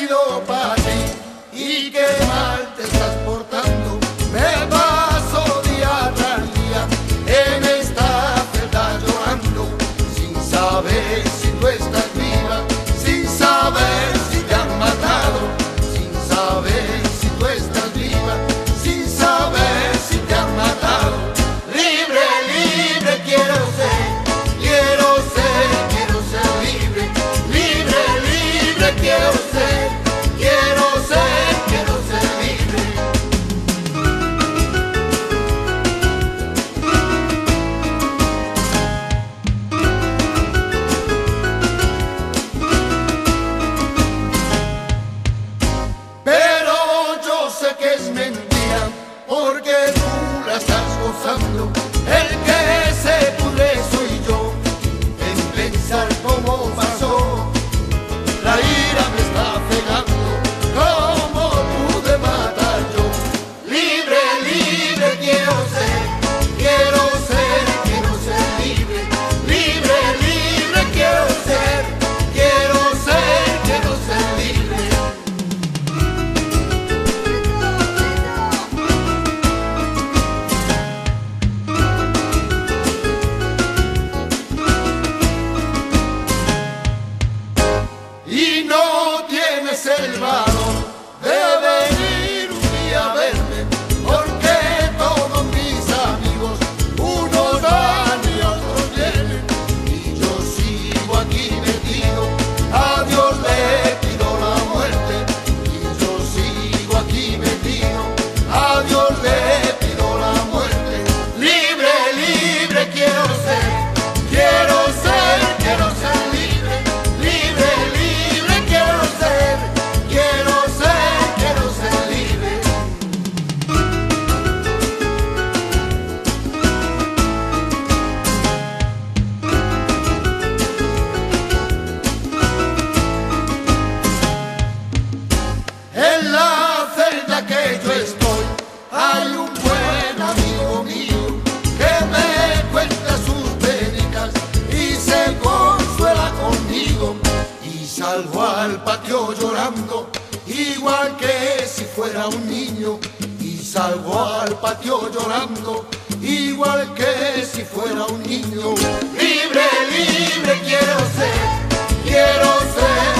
nacido para ti y qué mal te estás portando. Me paso día tras día en esta celda llorando, sin saber si tú estás viva, sin saber si te han matado, sin saber si tú estás viva, sin saber si te han matado. Libre, libre quiero ser, quiero ser, quiero ser libre. Libre, libre quiero ser, quiero ser, quiero ser libre. Pero yo sé que es mentira, porque tú la estás gozando. El que se pudre soy yo, en pensar cómo pasó. La ira me está cegando, ¿cómo pude matar yo? Libre, libre quiero ser, quiero ser, quiero ser libre. Libre, libre quiero ser, quiero ser, quiero ser libre. Y no tienes el valor de venir un día a verme, porque todos mis amigos, unos van y otros vienen, y yo sigo aquí metido. A Dios le pido la muerte, y yo sigo aquí metido. A Dios le pido la muerte. Libre, libre quiero ser, quiero ser, quiero ser libre. Libre, libre quiero ser, quiero ser, quiero ser libre. En la celda que yo estoy hay un buen amigo mío que me cuenta sus penicas y se consuela conmigo. Y salgo al patio llorando, igual que si fuera un niño. Y salgo al patio llorando, igual que si fuera un niño. Libre, libre quiero ser, quiero ser.